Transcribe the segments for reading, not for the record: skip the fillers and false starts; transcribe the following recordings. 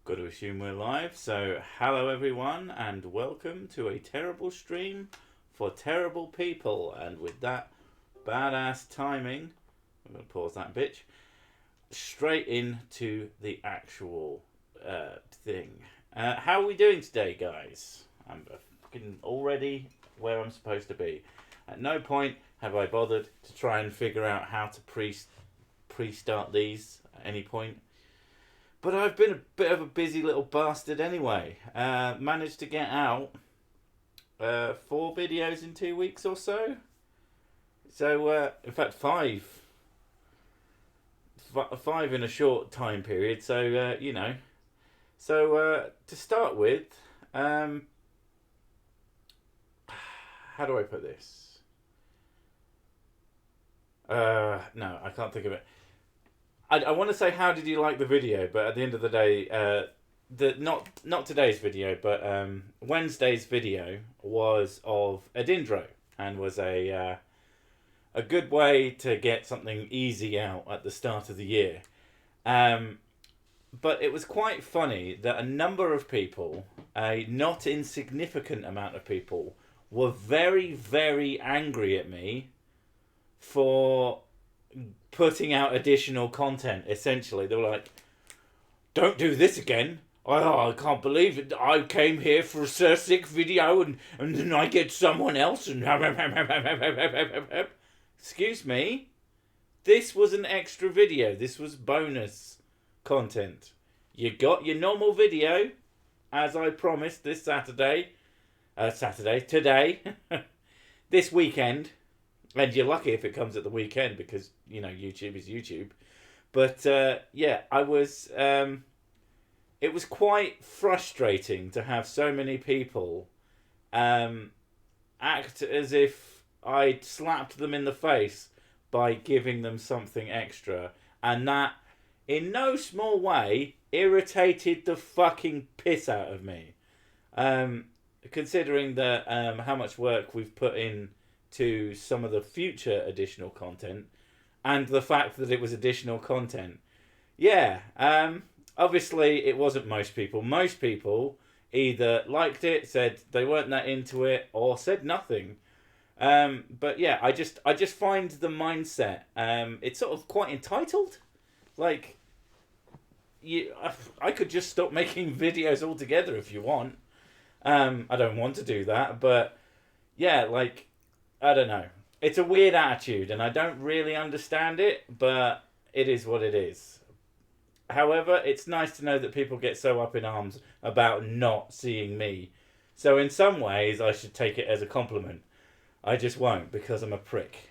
Got to assume we're live. So, hello everyone, and welcome to a terrible stream for terrible people. And with that badass timing, I'm going to pause that bitch. Straight into the actual thing. How are we doing today, guys? I'm fucking already where I'm supposed to be. At no point have I bothered to try and figure out how to pre-start these at any point. But I've been a bit of a busy little bastard anyway. Managed to get out 4 videos in 2 weeks or so. So, in fact, 5. 5 in a short time period. So, you know. So, to start with, how do I put this? No, I can't think of it. I want to say how did you like the video, but at the end of the day, not today's video, but Wednesday's video was of Adindro and was a good way to get something easy out at the start of the year. But it was quite funny that a number of people, a not insignificant amount of people, were very, very angry at me for putting out additional content. Essentially, they were like, "Don't do this again. I can't believe it. I came here for a Sick video and then I get someone else and..." Excuse me. This was an extra video. This was bonus content. You got your normal video, as I promised this today, this weekend. And you're lucky if it comes at the weekend because, you know, YouTube is YouTube. But, yeah, I was... it was quite frustrating to have so many people act as if I'd slapped them in the face by giving them something extra. And that, in no small way, irritated the fucking piss out of me. Considering that how much work we've put in to some of the future additional content and the fact that it was additional content. Yeah, obviously it wasn't most people. Most people either liked it, said they weren't that into it, or said nothing. But yeah, I just find the mindset, it's sort of quite entitled. Like, I could just stop making videos altogether if you want. I don't want to do that, but yeah, like, I don't know. It's a weird attitude, and I don't really understand it, but it is what it is. However, it's nice to know that people get so up in arms about not seeing me. So in some ways, I should take it as a compliment. I just won't, because I'm a prick.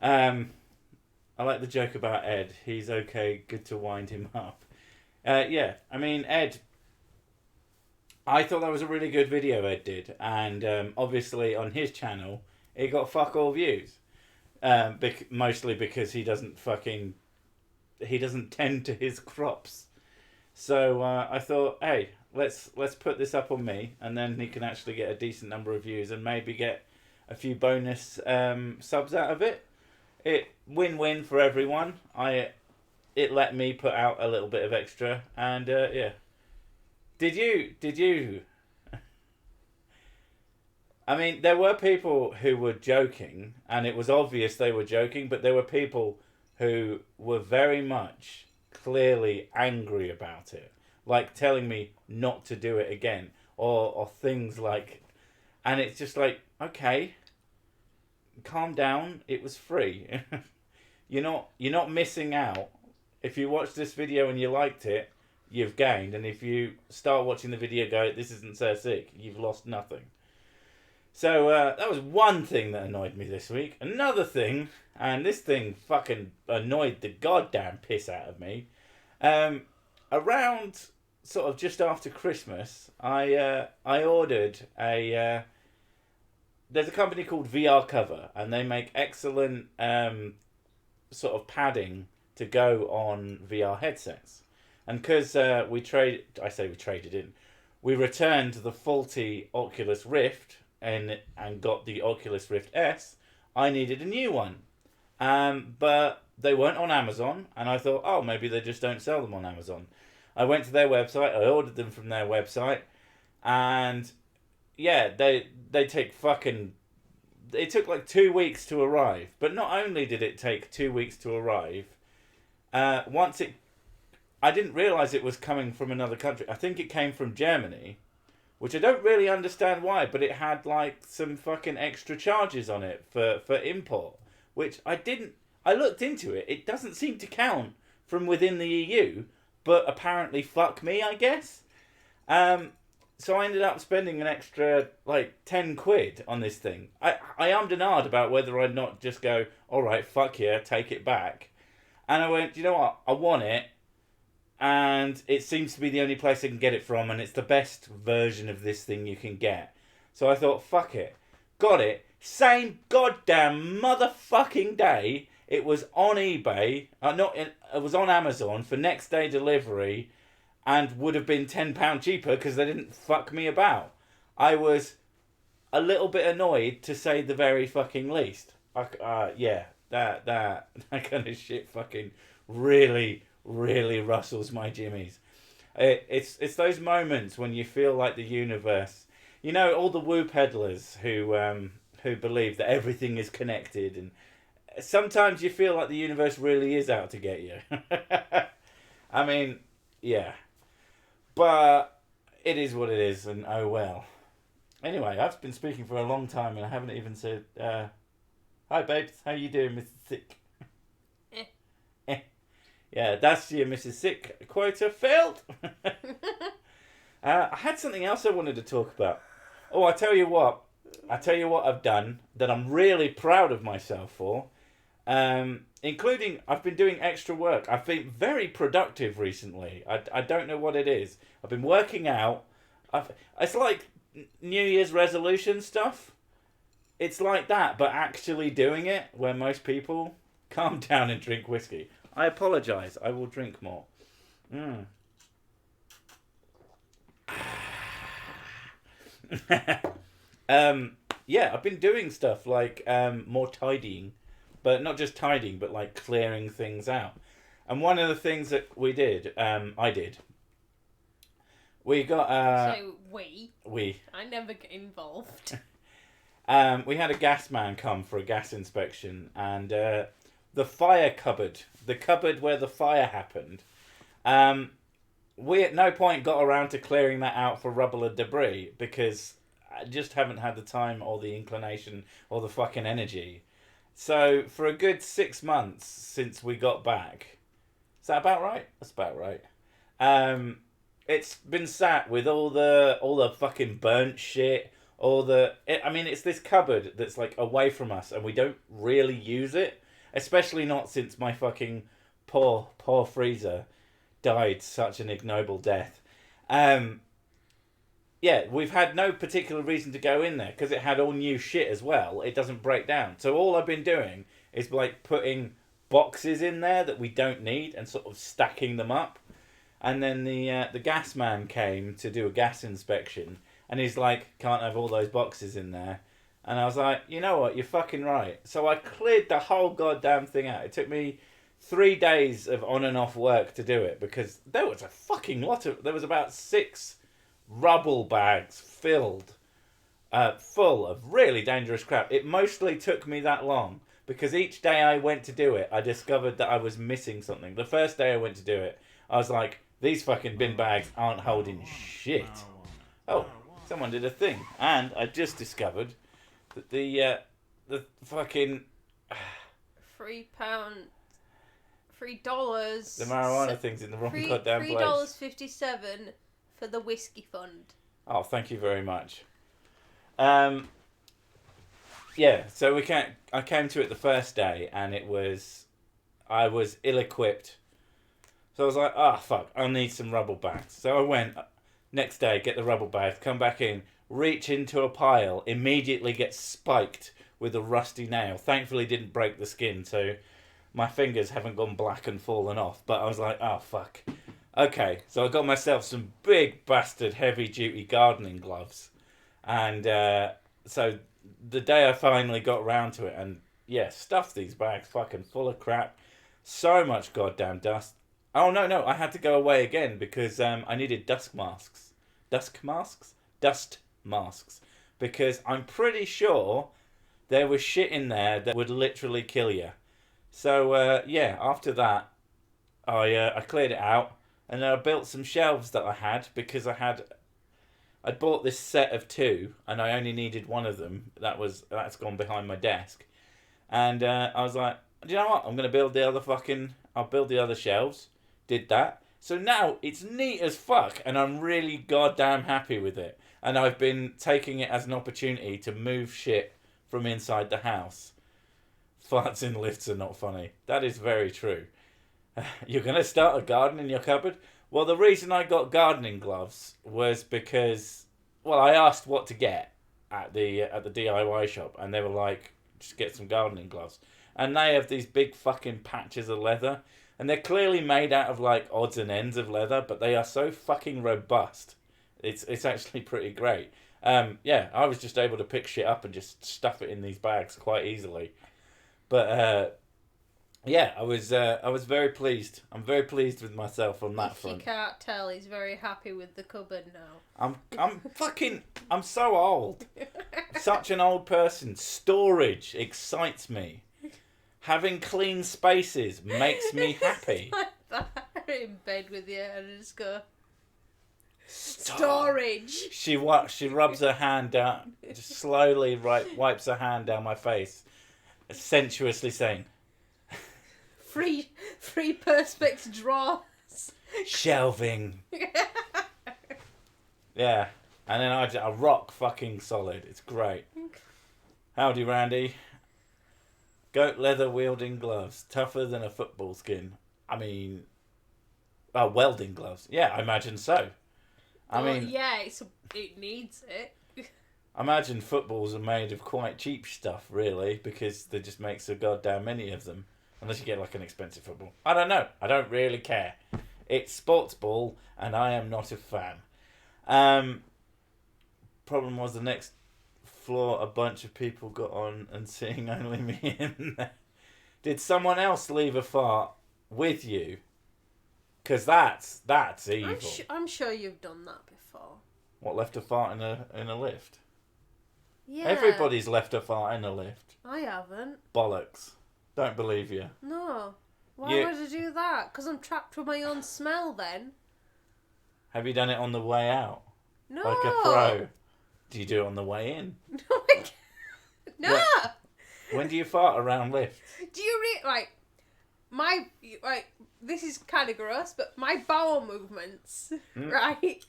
I like the joke about Ed. He's okay, good to wind him up. Yeah, I mean, Ed... I thought that was a really good video Ed did, and obviously on his channel... it got fuck all views. Mostly because he doesn't tend to his crops. So I thought, hey, let's put this up on me, and then he can actually get a decent number of views and maybe get a few bonus subs out of it. It win-win for everyone. It let me put out a little bit of extra, and yeah. Did you? I mean, there were people who were joking, and it was obvious they were joking, but there were people who were very much clearly angry about it. Like telling me not to do it again, or things like... And it's just like, okay, calm down, it was free. You're not missing out. If you watched this video and you liked it, you've gained. And if you start watching the video go, this isn't so sick, you've lost nothing. So, that was one thing that annoyed me this week. Another thing, and this thing fucking annoyed the goddamn piss out of me. Around sort of just after Christmas, I ordered a... there's a company called VR Cover, and they make excellent sort of padding to go on VR headsets. And because we returned the faulty Oculus Rift... and got the Oculus Rift S, I needed a new one. But they weren't on Amazon, and I thought, oh, maybe they just don't sell them on Amazon. I went to their website. I ordered them from their website, and yeah, they take fucking. It took like 2 weeks to arrive. But not only did it take 2 weeks to arrive, once it, I didn't realize it was coming from another country. I think it came from Germany, which I don't really understand why, but it had like some fucking extra charges on it for import, which I didn't. I looked into it. It doesn't seem to count from within the EU, but apparently fuck me, I guess. So I ended up spending an extra like 10 quid on this thing. I ummed and ahed about whether I'd not just go, all right, fuck yeah, take it back. And I went, you know what? I want it. And it seems to be the only place I can get it from, and it's the best version of this thing you can get. So I thought, fuck it. Got it. Same goddamn motherfucking day, it was on eBay. It was on Amazon for next day delivery, and would have been £10 cheaper because they didn't fuck me about. I was a little bit annoyed, to say the very fucking least. Yeah, that kind of shit fucking really rustles my jimmies. It's those moments when you feel like the universe, you know, all the woo peddlers who believe that everything is connected, and sometimes you feel like the universe really is out to get you. I mean, yeah, but it is what it is, and oh well. Anyway, I've been speaking for a long time and I haven't even said hi babes, how you doing, Mr. Sick? Yeah, that's your Mrs. Sick quota filled. I had something else I wanted to talk about. Oh, I tell you what I've done that I'm really proud of myself for. Including, I've been doing extra work. I've been very productive recently. I don't know what it is. I've been working out. It's like New Year's resolution stuff. It's like that, but actually doing it, where most people calm down and drink whiskey. I apologise. I will drink more. Yeah, I've been doing stuff like more tidying, but not just tidying, but like clearing things out. And one of the things that we did, I did. We got we. I never get involved. We had a gas man come for a gas inspection, and the fire cupboard, the cupboard where the fire happened, we at no point got around to clearing that out for rubble and debris because I just haven't had the time or the inclination or the fucking energy. So for a good 6 months since we got back, is that about right? That's about right. It's been sat with all the fucking burnt shit. It's this cupboard that's like away from us, and we don't really use it. Especially not since my fucking poor freezer died such an ignoble death. Yeah, we've had no particular reason to go in there because it had all new shit as well. It doesn't break down. So all I've been doing is like putting boxes in there that we don't need and sort of stacking them up. And then the gas man came to do a gas inspection, and he's like, can't have all those boxes in there. And I was like, you know what, you're fucking right. So I cleared the whole goddamn thing out. It took me 3 days of on and off work to do it because there was a fucking lot of... There was about 6 rubble bags full of really dangerous crap. It mostly took me that long because each day I went to do it, I discovered that I was missing something. The first day I went to do it, I was like, these fucking bin bags aren't holding shit. Oh, someone did a thing. And I just discovered that the fucking $3. The marijuana thing's in the wrong goddamn place. $3.57 for the whiskey fund. Oh, thank you very much. Yeah, so I came to it the first day, and I was ill-equipped. So I was like, fuck, I'll need some rubble bags. So I went, next day, get the rubble bags, come back in, reach into a pile, immediately get spiked with a rusty nail. Thankfully didn't break the skin, so my fingers haven't gone black and fallen off. But I was like, fuck. Okay, so I got myself some big bastard heavy duty gardening gloves. And so the day I finally got around to it, and yeah, stuffed these bags fucking full of crap. So much goddamn dust. Oh, no, I had to go away again because I needed dust masks. Dust masks. Because I'm pretty sure there was shit in there that would literally kill you. So, yeah, after that, I cleared it out. And then I built some shelves that I had because I'd bought this set of 2 and I only needed one of them. That's gone behind my desk. And I was like, do you know what? I'm going to build I'll build the other shelves. Did that. So now it's neat as fuck and I'm really goddamn happy with it. And I've been taking it as an opportunity to move shit from inside the house. Farts in lifts are not funny. That is very true. You're going to start a garden in your cupboard? Well, the reason I got gardening gloves was because, well, I asked what to get at the DIY shop, and they were like, just get some gardening gloves. And they have these big fucking patches of leather, and they're clearly made out of like odds and ends of leather, but they are so fucking robust. It's actually pretty great. Yeah, I was just able to pick shit up and just stuff it in these bags quite easily. But yeah, I was very pleased. I'm very pleased with myself on that front. If you can't tell, he's very happy with the cupboard now. I'm so old. Such an old person. Storage excites me. Having clean spaces makes me happy. Like that. In bed with you and I just go, Stop. storage. She rubs her hand down, just slowly wipes her hand down my face, sensuously saying, Free perspex drawers. shelving. Yeah, and then I rock fucking solid. It's great. Howdy, Randy. Goat leather wielding gloves, tougher than a football skin. I mean, welding gloves. Yeah, I imagine so. Yeah, it needs it. I imagine footballs are made of quite cheap stuff, really, because they just make so goddamn many of them. Unless you get like an expensive football. I don't know. I don't really care. It's sports ball, and I am not a fan. Problem was the next floor, a bunch of people got on and seeing only me in there. Did someone else leave a fart with you? Because that's evil. I'm sure you've done that before. What, left a fart in a lift? Yeah. Everybody's left a fart in a lift. I haven't. Bollocks. Don't believe you. No. Why would I do that? Because I'm trapped with my own smell then. Have you done it on the way out? No. Like a pro? Do you do it on the way in? No. When do you fart around lifts? Do you this is kind of gross, but my bowel movements, right?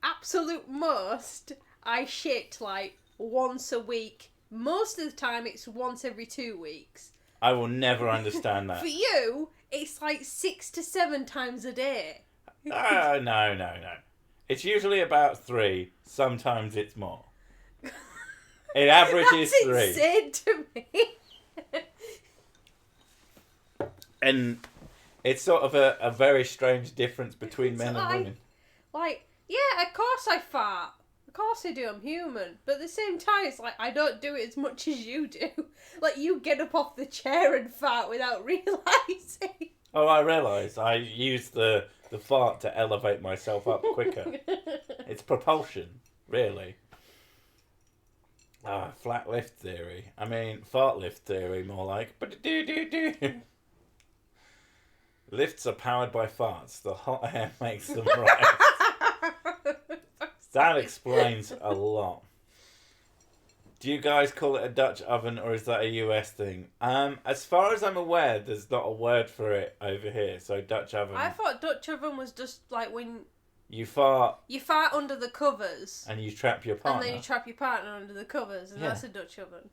Absolute most, I shit like once a week. Most of the time, it's once every 2 weeks. I will never understand that. For you, it's like 6 to 7 times a day. No. It's usually about 3. Sometimes it's more. It averages 3. That's insane to me. And it's sort of a very strange difference between men and women. Like, yeah, of course I fart. Of course I do, I'm human. But at the same time, it's like, I don't do it as much as you do. Like, you get up off the chair and fart without realising. Oh, I realise. I use the fart to elevate myself up quicker. It's propulsion, really. Flat lift theory. I mean, fart lift theory, more like. But do. Lifts are powered by farts. The hot air makes them rise. That explains a lot. Do you guys call it a Dutch oven or is that a US thing? As far as I'm aware, there's not a word for it over here. So Dutch oven. I thought Dutch oven was just like when you fart under the covers and you trap your partner. And then you trap your partner under the covers, and that's a Dutch oven.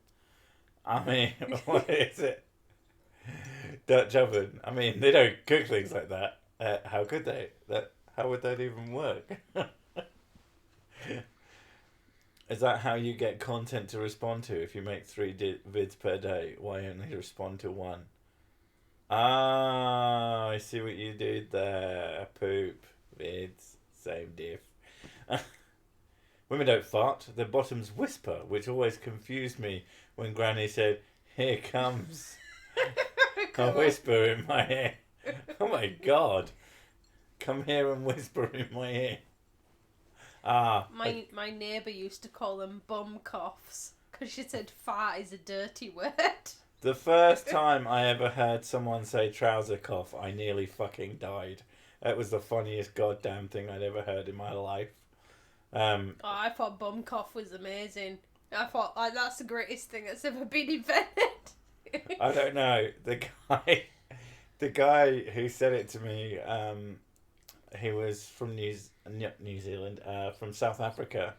I mean, what is it? Dutch oven. I mean, they don't cook things like that. How could they? How would that even work? Is that how you get content to respond to if you make 3 vids per day? Why only respond to 1? Ah, I see what you did there. Poop, vids, same diff. Women don't fart, their bottoms whisper, which always confused me when Granny said, "Here comes a whisper in my ear." Oh my god. Come here and whisper in my ear. My neighbour used to call them bum coughs because she said fart is a dirty word. The first time I ever heard someone say trouser cough, I nearly fucking died. It was the funniest goddamn thing I'd ever heard in my life. I thought bum cough was amazing. I thought that's the greatest thing that's ever been invented. I don't know. The guy who said it to me, he was from New Zealand, from South Africa,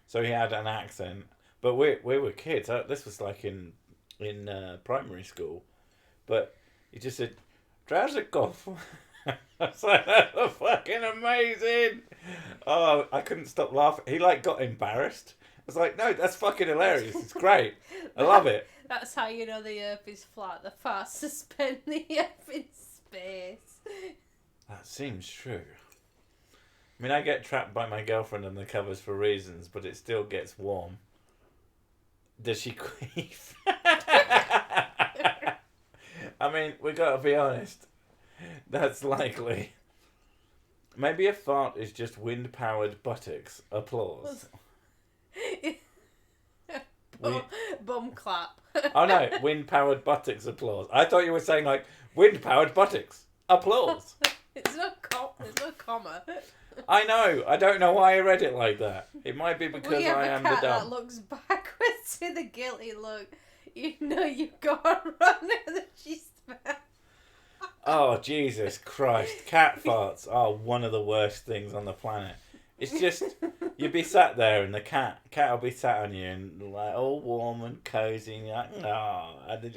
so he had an accent. But we were kids. This was like in primary school, but he just said, "Trouser cough." I was like, "That's fucking amazing!" Oh, I couldn't stop laughing. He got embarrassed. I was like, "No, that's fucking hilarious. It's great. I love it." That's how you know the Earth is flat. The farts suspend the Earth in space. That seems true. I mean, I get trapped by my girlfriend on the covers for reasons, but it still gets warm. Does she queef? I mean, we gotta be honest. That's likely. Maybe a fart is just wind-powered buttocks. Applause. Bum clap. Oh no, wind-powered buttocks. Applause. I thought you were saying wind-powered buttocks. Applause. There's no comma. I know. I don't know why I read it like that. It might be because I am the dumb. That looks backwards with a guilty look. You know you've got to run and she's back. Oh, Jesus Christ. Cat farts are one of the worst things on the planet. It's just, you'd be sat there and the cat will be sat on you and all warm and cozy and you're like, oh, and then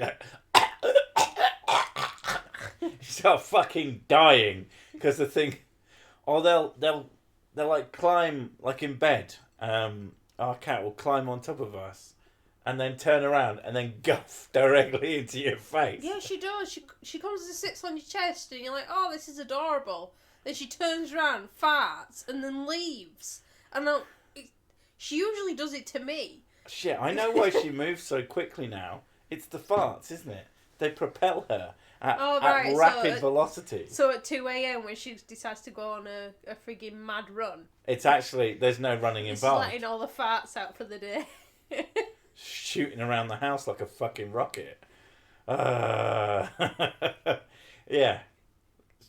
you start fucking dying because the thing, or they'll climb in bed. Our cat will climb on top of us and then turn around and then guff directly into your face. Yeah, she does. She comes and sits on your chest and you're like, oh, this is adorable. Then she turns around, farts, and then leaves. And she usually does it to me. Shit, I know why she moves so quickly now. It's the farts, isn't it? They propel her at rapid velocity. So at 2 a.m. when she decides to go on a frigging mad run. It's actually, there's no running involved. She's letting all the farts out for the day. Shooting around the house like a fucking rocket. Yeah.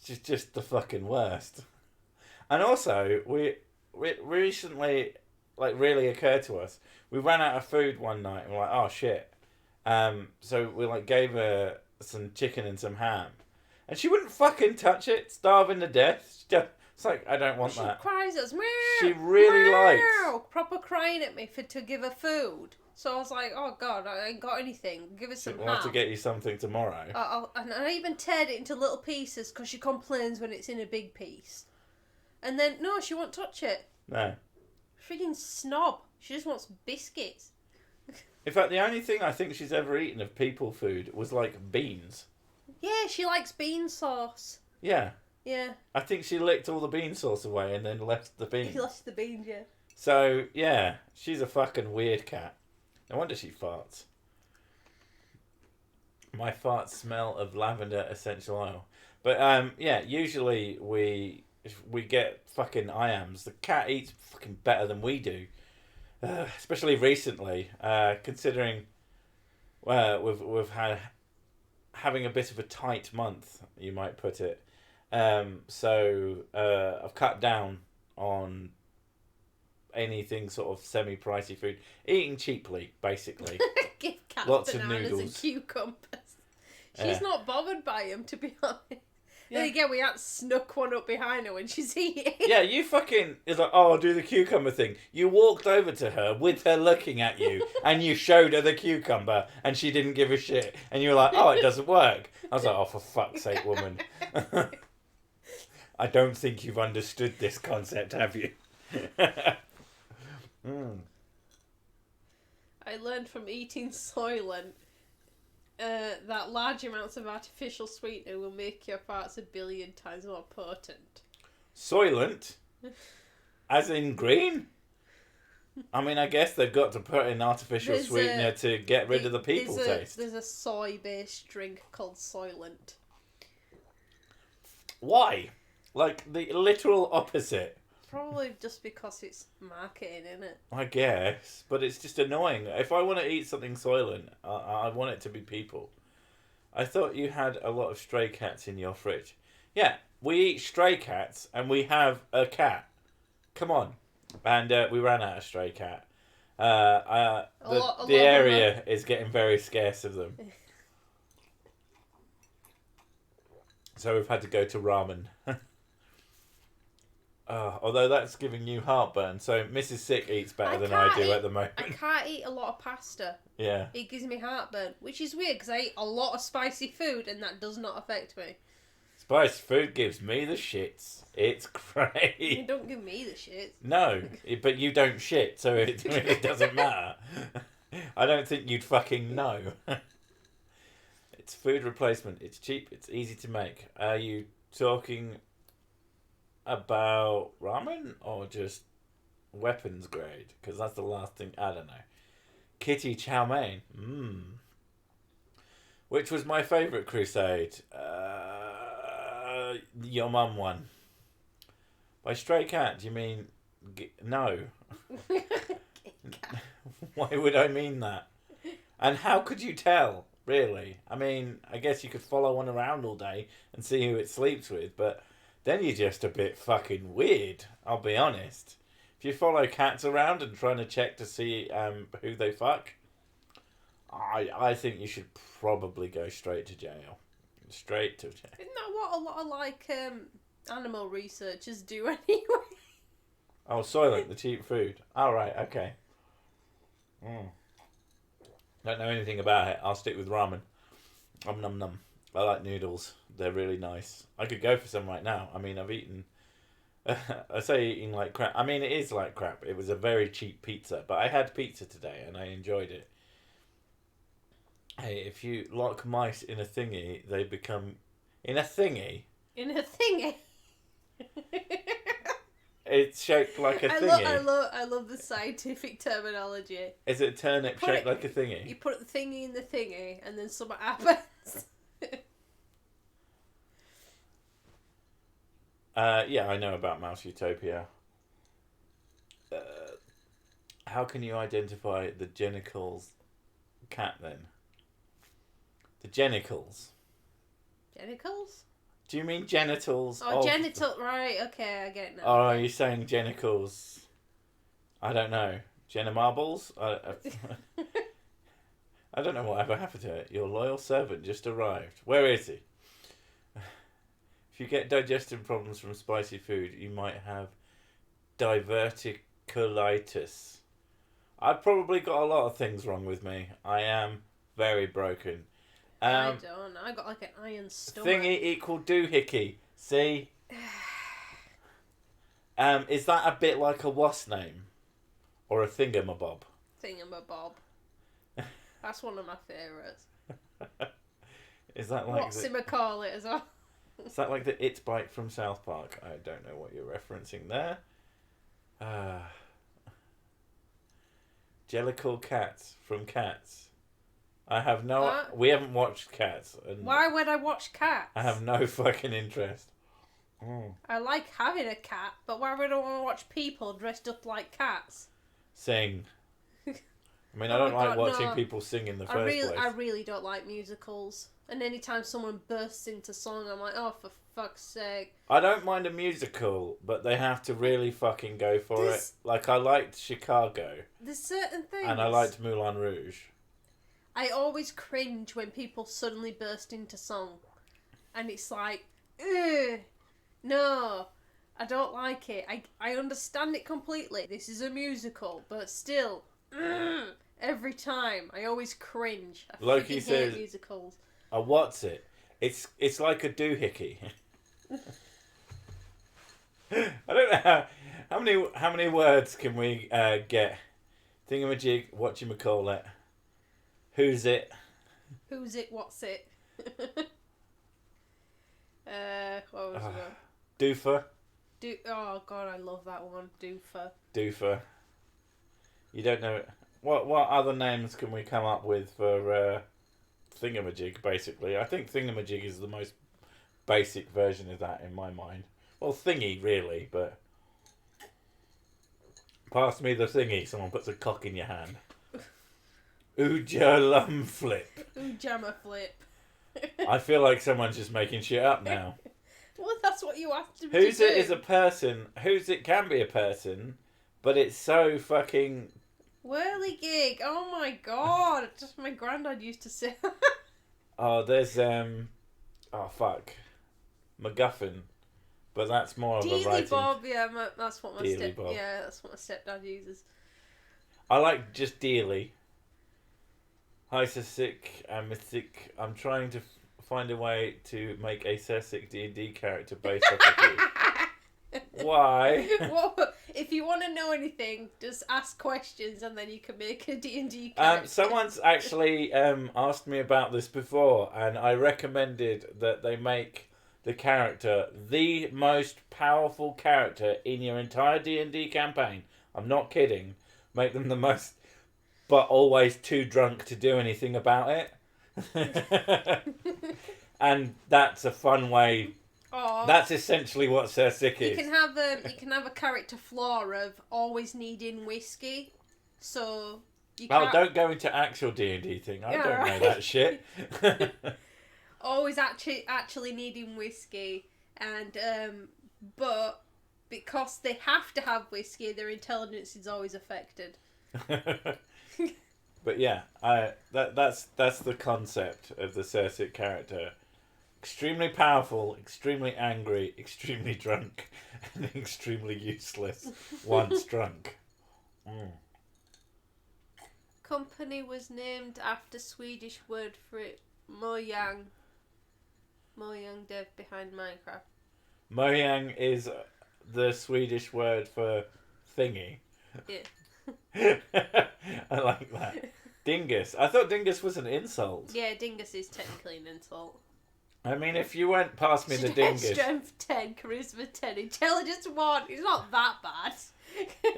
It's just the fucking worst. And also, we recently, really occurred to us, we ran out of food one night and we're like, oh shit. So we gave her some chicken and some ham. And she wouldn't fucking touch it, starving to death. It's I don't want that. She cries us, meow. She really likes. Proper crying at me to give her food. So I was like, oh god, I ain't got anything. Give her some ham. We'll have to get you something tomorrow. And I even teared it into little pieces because she complains when it's in a big piece. And then, no, she won't touch it. No. Freaking snob. She just wants biscuits. In fact, the only thing I think she's ever eaten of people food was beans. Yeah, she likes bean sauce. Yeah. Yeah. I think she licked all the bean sauce away and then left the beans. She left the beans, yeah. So, yeah, she's a fucking weird cat. No wonder she farts. My farts smell of lavender essential oil. But, yeah, usually we get fucking IAMs. The cat eats fucking better than we do. Especially recently, considering we've had having a bit of a tight month, you might put it. So I've cut down on anything sort of semi-pricey food. Eating cheaply, basically. Give cats Lots of bananas noodles. and cucumbers. She's not bothered by them, to be honest. Yeah. Then again, we had snuck one up behind her when she's eating. Yeah, you fucking... It's oh, I'll do the cucumber thing. You walked over to her with her looking at you and you showed her the cucumber and she didn't give a shit. And you were like, oh, it doesn't work. I was like, oh, for fuck's sake, woman. I don't think you've understood this concept, have you? I learned from eating Soylent that large amounts of artificial sweetener will make your farts 1 billion times more potent. Soylent? As in green? I mean, I guess they've got to put in artificial sweetener to get rid of the people taste. There's a soy-based drink called Soylent. Why? Like the literal opposite. Probably just because it's marketing, innit? I guess, but it's just annoying. If I want to eat something soylent, I want it to be people. I thought you had a lot of stray cats in your fridge. Yeah, we eat stray cats and we have a cat. Come on. And we ran out of stray cat. The area is getting very scarce of them. So we've had to go to ramen. Although that's giving you heartburn. So Mrs. Sick eats better than I do at the moment. I can't eat a lot of pasta. Yeah. It gives me heartburn, which is weird because I eat a lot of spicy food and that does not affect me. Spicy food gives me the shits. It's great. You don't give me the shit. No, but you don't shit, so it really doesn't matter. I don't think you'd fucking know. It's food replacement. It's cheap. It's easy to make. Are you talking about ramen or just weapons grade? Because that's the last thing. I don't know. Kitty chow mein. Which was my favourite crusade? Your mum one. By stray cat, do you mean... No. Why would I mean that? And how could you tell, really? I mean, I guess you could follow one around all day and see who it sleeps with, but then you're just a bit fucking weird, I'll be honest. If you follow cats around and trying to check to see who they fuck, I think you should probably go straight to jail. Straight to jail. Isn't that what a lot of, like, animal researchers do anyway? Oh, Soylent, the cheap food. All right, okay. Don't know anything about it. I'll stick with ramen. Num num. I like noodles. They're really nice. I could go for some right now. I mean, I've eaten... I say eating like crap. I mean, it is like crap. It was a very cheap pizza, but I had pizza today and I enjoyed it. Hey, if you lock mice in a thingy, they become... In a thingy? In a thingy? It's shaped like a thingy. I love the scientific terminology. Is it a turnip shaped like a thingy? You put the thingy in the thingy, and then something happens. Yeah, I know about Mouse Utopia. How can you identify the genitals cat then? The genitals. Genitals? Do you mean genitals? Oh, genital. Right, okay, I get it now. Or are you saying genitals? I don't know. Genimarbles? I don't know whatever happened to it. Your loyal servant just arrived. Where is he? If you get digestive problems from spicy food, you might have diverticulitis. I've probably got a lot of things wrong with me. I am very broken. I don't. I got like an iron stomach. Thingy equal doohickey. See? Is that a bit like a wasp name? Or a thingamabob? Thingamabob. That's one of my favourites. Is that like... What's him call it as well? Is that like the It Bite from South Park? I don't know what you're referencing there. Jellicle Cats from Cats. I have no... What? We haven't watched Cats. And Why would I watch Cats? I have no fucking interest. I like having a cat, but why would I want to watch people dressed up like cats? Sing. I mean, I don't like watching no. people sing in the first place. I really don't like musicals. And anytime someone bursts into song, I'm like, oh, for fuck's sake. I don't mind a musical, but they have to really fucking go for it. Like, I liked Chicago. There's certain things. And I liked Moulin Rouge. I always cringe when people suddenly burst into song. And it's like, ugh, no, I don't like it. I understand it completely. This is a musical, but still, every time, I always cringe. I Loki hate says, musicals. What's it? It's like a doohickey. I don't know how many words can we get? Thingamajig, whatchamacallit. Who's it? Who's it? What's it? What was it? Doofer. Oh god, I love that one. Doofer. Doofer. You don't know what other names can we come up with for Thingamajig? Basically, I think Thingamajig is the most basic version of that in my mind. Well, thingy, really, but... Pass me the thingy, someone puts a cock in your hand. Oojalum flip. Oojama flip. I feel like someone's just making shit up now. Well, that's what you asked him Who's to it do. is a person, who's it can be a person, but it's so fucking... Whirligig. Oh my god. Just my granddad used to say. Oh, there's, oh, fuck. MacGuffin. But that's more of a Dealey writing... Bob, yeah, that's what my Dealey Bob. yeah, that's what my stepdad uses. I like just Dealey. Hypersic and Mythic. I'm trying to find a way to make a Sessic D&D character based off of you. Why? Well, if you want to know anything, just ask questions and then you can make a D&D character. Someone's actually asked me about this before, and I recommended that they make the character the most powerful character in your entire D&D campaign. I'm not kidding. Make them the most, but always too drunk to do anything about it. And that's a fun way. Aww. That's essentially what Sir Sick is. You can have a character flaw of always needing whiskey, so you can't... Oh, don't go into actual D&D thing. I don't know that shit. Always actually needing whiskey, and but because they have to have whiskey, their intelligence is always affected. But yeah, that's the concept of the Cersei character. Extremely powerful, extremely angry, extremely drunk, and extremely useless once drunk. Mm. Company was named after Swedish word for it, Mojang. Mojang dev behind Minecraft. Mojang is the Swedish word for thingy. Yeah. I like that. Dingus. I thought dingus was an insult. Yeah, dingus is technically an insult. I mean, if you went past me the dingus... Strength 10, charisma 10, intelligence 1. It's not that bad.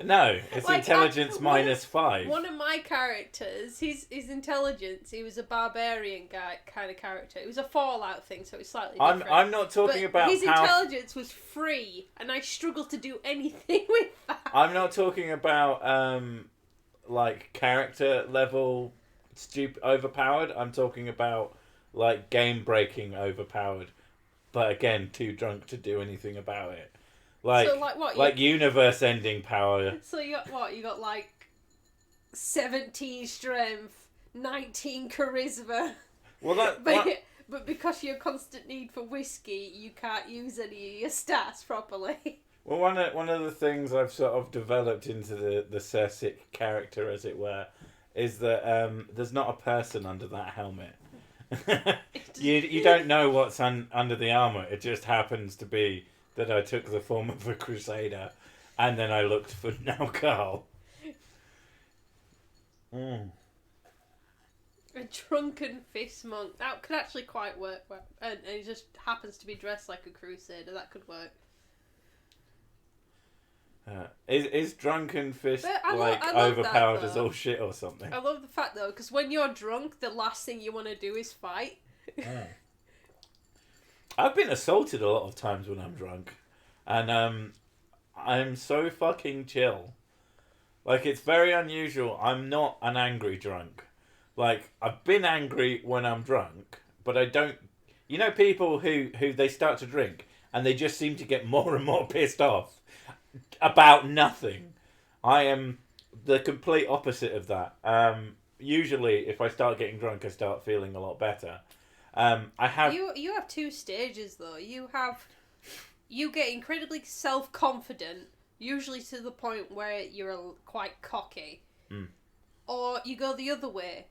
No, it's like, intelligence minus 5. One of my characters, his intelligence, he was a barbarian guy kind of character. It was a Fallout thing, so it's slightly different. I'm not talking about his intelligence was 3, and I struggled to do anything with that. I'm not talking about, like, character level overpowered. I'm talking about, like, game-breaking overpowered. But again, too drunk to do anything about it. Like, so, like what? Like universe-ending power. So you got what? You got like 17 strength, 19 charisma. Well, but because your constant need for whiskey, you can't use any of your stats properly. Well, one of the things I've sort of developed into the Cersei character, as it were, is that there's not a person under that helmet. you don't know what's under the armour. It just happens to be that I took the form of a crusader, and then I looked for alcohol. Mm. A drunken fist monk. That could actually quite work. And he just happens to be dressed like a crusader. That could work. Is drunken fist I love overpowered that, as all shit or something? I love the fact though, because when you're drunk, the last thing you want to do is fight. I've been assaulted a lot of times when I'm drunk, and I'm so fucking chill. Like, it's very unusual. I'm not an angry drunk. Like, I've been angry when I'm drunk, but I don't... You know people who they start to drink, and they just seem to get more and more pissed off about nothing. I am the complete opposite of that. Usually, if I start getting drunk, I start feeling a lot better. I have... You have 2 stages, though. You get incredibly self-confident, usually to the point where you're quite cocky. Mm. Or you go the other way.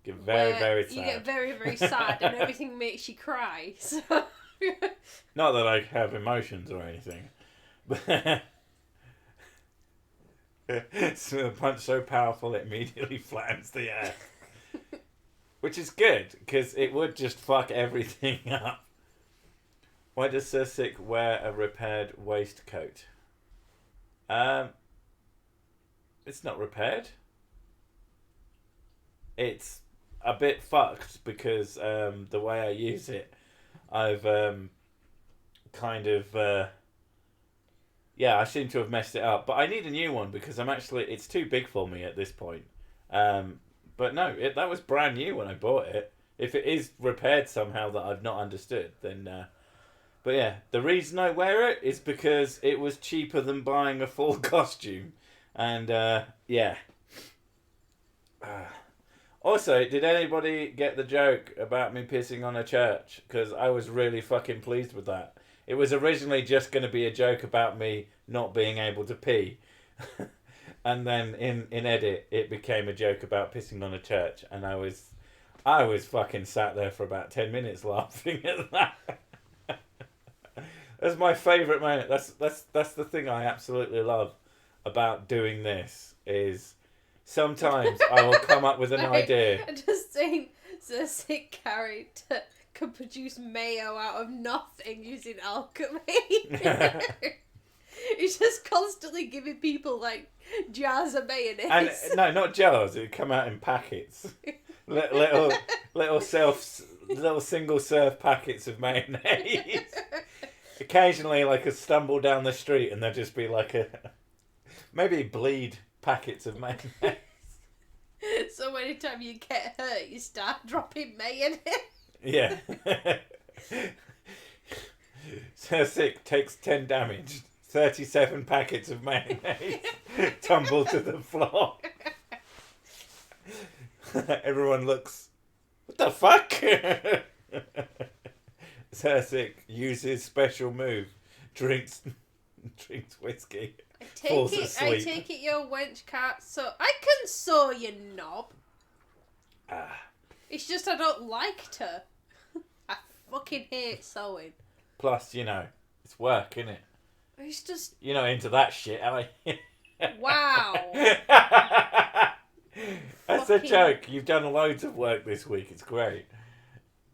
Get very, very sad. You get very, very sad and everything makes you cry. So... Not that I have emotions or anything. But it's a punch so powerful it immediately flattens the earth. Which is good, because it would just fuck everything up. Why does Cersei wear a repaired waistcoat? It's not repaired. It's a bit fucked, because the way I use it, I've kind of. Yeah, I seem to have messed it up, but I need a new one because it's too big for me at this point. But no, that was brand new when I bought it. If it is repaired somehow that I've not understood, then. But yeah, the reason I wear it is because it was cheaper than buying a full costume, and yeah. Also, did anybody get the joke about me pissing on a church? Because I was really fucking pleased with that. It was originally just going to be a joke about me not being able to pee. And then in edit, it became a joke about pissing on a church. And I was fucking sat there for about 10 minutes laughing at that. That's my favourite moment. That's the thing I absolutely love about doing this is sometimes I will come up with an idea. I just saying the sick character could produce mayo out of nothing using alchemy. He's just constantly giving people like jars of mayonnaise. And no, not jars. It would come out in packets. little single serve packets of mayonnaise. Occasionally, like a stumble down the street, and there'd just be like maybe bleed packets of mayonnaise. So anytime you get hurt, you start dropping mayonnaise. Yeah. So sick, takes 10 damage. 37 packets of mayonnaise tumble to the floor. Everyone looks, what the fuck? Cersei uses special move, drinks whiskey, falls asleep. I take it your wench can't sew. I can sew, you knob. It's just I don't like to. I fucking hate sewing. Plus, it's work, innit? It's just... You're not into that shit, are you? Wow. That's a joke. You've done loads of work this week. It's great.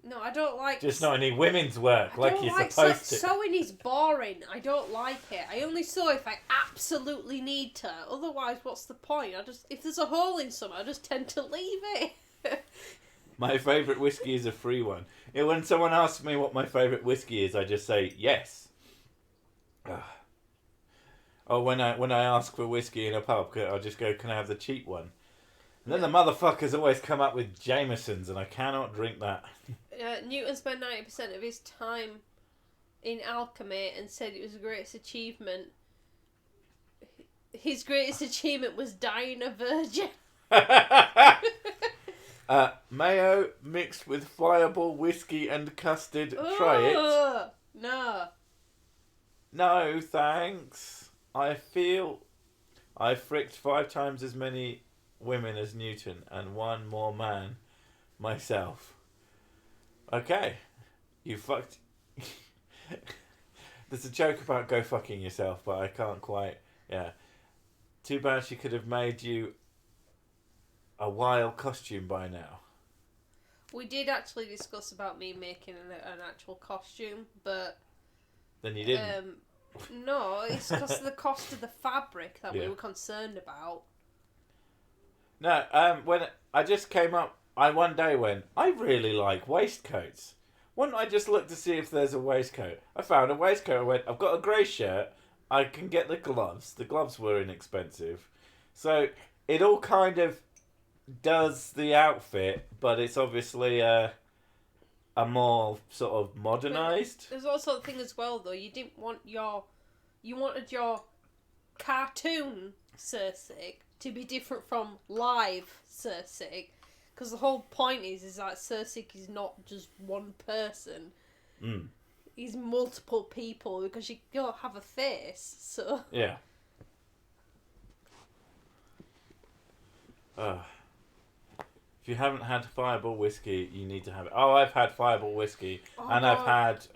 No, I don't like... Just not any women's work like you're supposed to. Sewing is boring. I don't like it. I only sew if I absolutely need to. Otherwise, what's the point? If there's a hole in something, I just tend to leave it. My favourite whiskey is a free one. When someone asks me what my favourite whiskey is, I just say yes. Or when I ask for whiskey in a pub, I'll just go, can I have the cheap one? And then the motherfuckers always come up with Jamesons, and I cannot drink that. Newton spent 90% of his time in alchemy and said it was the greatest achievement. His greatest achievement was dying a virgin. Mayo mixed with Fireball whiskey and custard. Try it. No. No, thanks. I feel I fricked 5 times as many women as Newton and 1 more man myself. Okay. You fucked... There's a joke about go fucking yourself, but I can't quite... Yeah. Too bad she could have made you a wild costume by now. We did actually discuss about me making an actual costume, but... Then you didn't. No, it's because of the cost of the fabric that we were concerned about. No, when I just came up, I one day went, I really like waistcoats. Why don't I just look to see if there's a waistcoat? I found a waistcoat. I went, I've got a grey shirt. I can get the gloves. The gloves were inexpensive. So it all kind of does the outfit, but it's obviously a more sort of modernised. There's also the thing as well, though. You wanted your cartoon Cersei to be different from live Cersei, because the whole point is that Cersei is not just one person. He's multiple people because you don't have a face. So yeah. If you haven't had Fireball whiskey, you need to have it. Oh, I've had Fireball whiskey, and I've had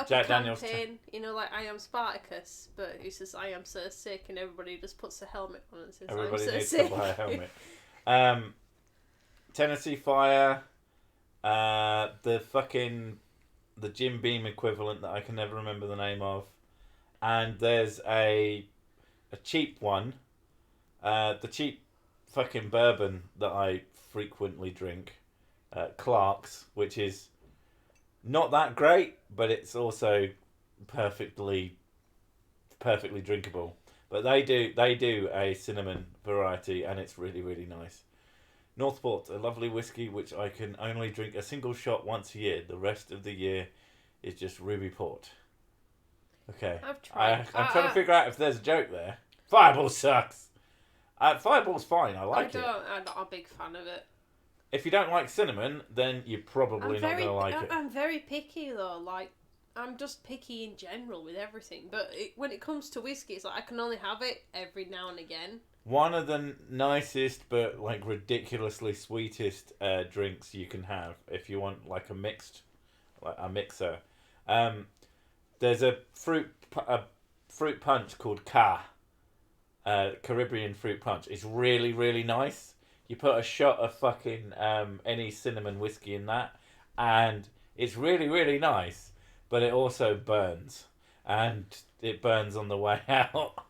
Jack Daniel's. Like I am Spartacus, but he says I am Cersei, and everybody just puts a helmet on and says everybody I'm needs Cersei. to buy a helmet. Tennessee Fire, the Jim Beam equivalent that I can never remember the name of, and there's a cheap one, the cheap fucking bourbon that I frequently drink, Clark's, which is not that great, but it's also perfectly drinkable. But they do a cinnamon variety, and it's really, really nice. Northport, a lovely whiskey which I can only drink a single shot once a year. The rest of the year is just ruby port. Okay. I've tried. I'm trying to figure out if there's a joke there. Fireball sucks. Fireball's fine. I like it. I'm not a big fan of it. If you don't like cinnamon, then you're probably not going to like it. I'm very picky though. Like, I'm just picky in general with everything. But when it comes to whiskey, it's like I can only have it every now and again. One of the nicest but like ridiculously sweetest drinks you can have if you want like a mixer. There's a fruit punch called Caribbean fruit punch. It's really, really nice. You put a shot of fucking any cinnamon whiskey in that, and it's really, really nice. But it also burns, and it burns on the way out.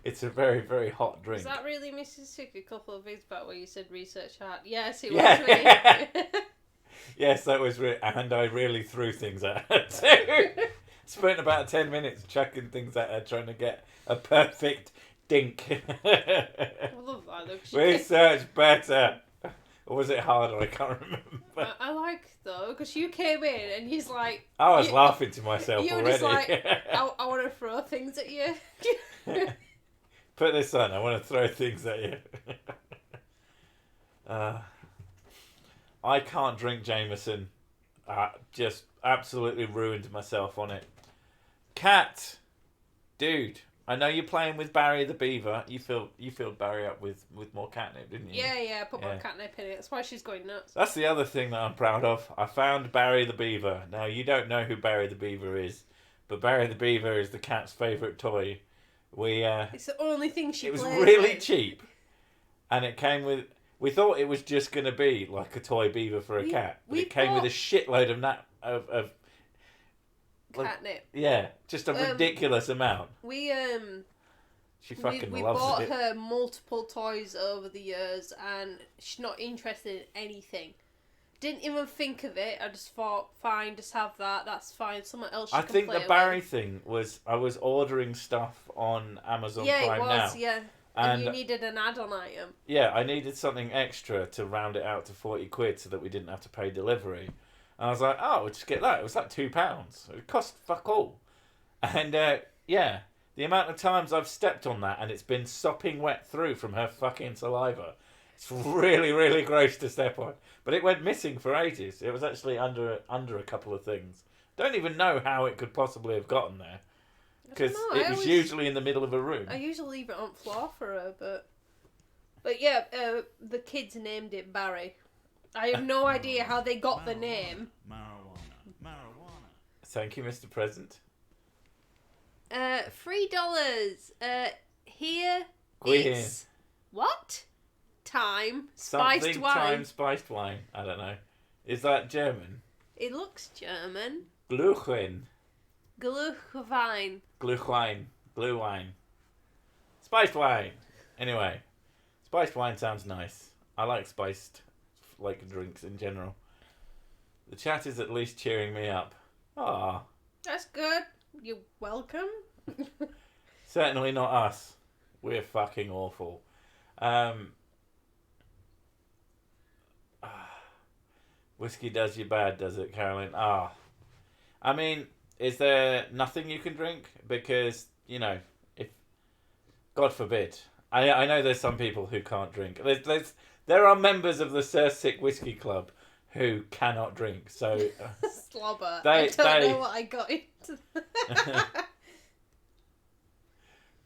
It's a very, very hot drink. Is that really Mississippi? A couple of weeks back where you said research hard. Yes, it was me. Yes, that was and I really threw things at her too. Spent about 10 minutes chucking things at her, trying to get a perfect dink. I love that though. Research better. Or was it harder? I can't remember. I like though, because you came in and he's like... I was laughing to myself you already. You were just like, I want to throw things at you. Put this on, I want to throw things at you. I can't drink Jameson. Just absolutely ruined myself on it. Cat, dude, I know you're playing with Barry the Beaver. You filled Barry up with more catnip, didn't you? Yeah, I put more catnip in it. That's why she's going nuts. That's the other thing that I'm proud of. I found Barry the Beaver. Now, you don't know who Barry the Beaver is, but Barry the Beaver is the cat's favourite toy. It's the only thing she plays with. It was really cheap, and it came with... We thought it was just going to be like a toy beaver for a cat, but it came with a shitload of catnip. Yeah, just a ridiculous amount. She fucking we loves bought it. her multiple toys over the years, and she's not interested in anything. Didn't even think of it. I just thought, fine, just have that. That's fine. Someone else. I think the Barry thing was I was ordering stuff on Amazon Prime now. Yeah, it was. Yeah. And you needed an add-on item. Yeah, I needed something extra to round it out to 40 quid so that we didn't have to pay delivery. And I was like, oh, we'll just get that. It was like £2. It cost fuck all. And, the amount of times I've stepped on that and it's been sopping wet through from her fucking saliva. It's really, really gross to step on. But it went missing for ages. It was actually under a couple of things. Don't even know how it could possibly have gotten there. Because it was usually in the middle of a room. I usually leave it on the floor for her, but yeah, the kids named it Barry. I have no idea how they got the name. Marijuana. Thank you, Mr. President. $3. Here it's what? Time spiced Something wine. Time spiced wine. I don't know. Is that German? It looks German. Glühwein. Glühwein. Glühwein. Blue wine. Spiced wine. Anyway, spiced wine sounds nice. I like spiced drinks in general. The chat is at least cheering me up. Ah. That's good. You're welcome. Certainly not us. We're fucking awful. Whiskey does you bad, does it, Caroline? I mean, is there nothing you can drink? Because, if... God forbid. I know there's some people who can't drink. There are members of the Sir Sick Whiskey Club who cannot drink, so... Slobber. I don't know what I got into.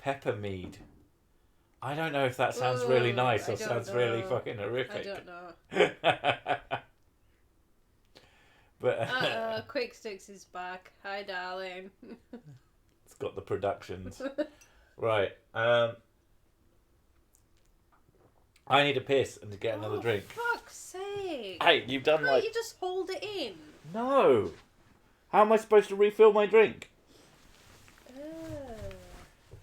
Peppermead. I don't know if that sounds really nice or sounds really fucking horrific. I don't know. But Quick Sticks is back. Hi, darling. It's got the productions. Right. I need a piss and to get another drink. For fuck's sake. Hey, you've done Can't you just hold it in? No. How am I supposed to refill my drink?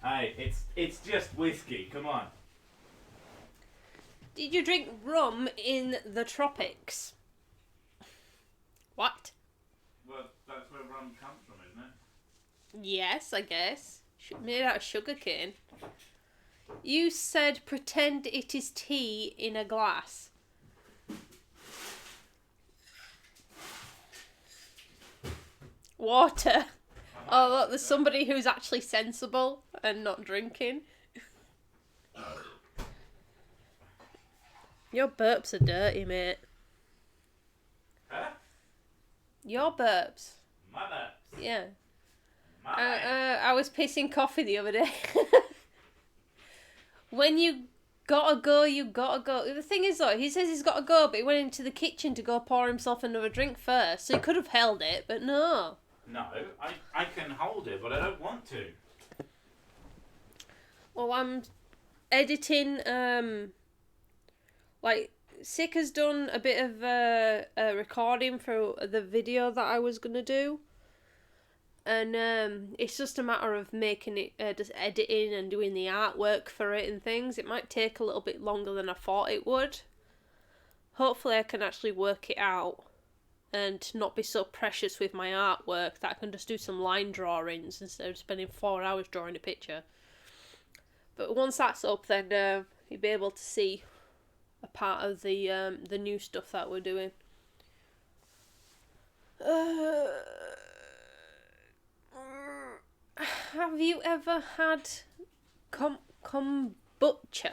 Hey, it's just whiskey. Come on. Did you drink rum in the tropics? What? Well, that's where rum comes from, isn't it? Yes, I guess. Made out of sugar cane. You said pretend it is tea in a glass. Water. Oh, look, there's somebody who's actually sensible and not drinking. Your burps are dirty, mate. Huh? Your burps. My burps. Yeah. My I was pissing coffee the other day. When you gotta go, you gotta go. The thing is, though, he says he's gotta go, but he went into the kitchen to go pour himself another drink first. So he could have held it, but no. No, I can hold it, but I don't want to. Well, I'm editing, like, Sick has done a bit of a recording for the video that I was going to do. And it's just a matter of making it, just editing and doing the artwork for it and things. It might take a little bit longer than I thought it would. Hopefully I can actually work it out and not be so precious with my artwork that I can just do some line drawings instead of spending 4 hours drawing a picture. But once that's up, then you'll be able to see a part of the new stuff that we're doing. Have you ever had kombucha?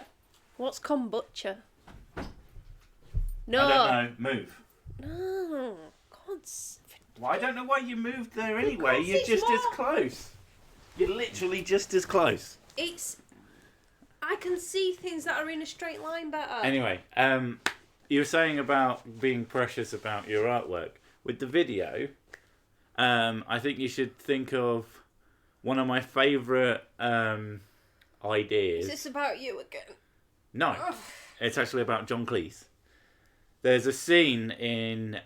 What's kombucha? No. I don't know. Move. No. God. Well, I don't know why you moved there anyway. Because You're it's just as more- close. You're literally just as close. I can see things that are in a straight line better. Anyway, you were saying about being precious about your artwork. With the video, I think you should think of one of my favourite ideas. Is this about you again? No, Ugh. it's actually about John Cleese. There's a scene in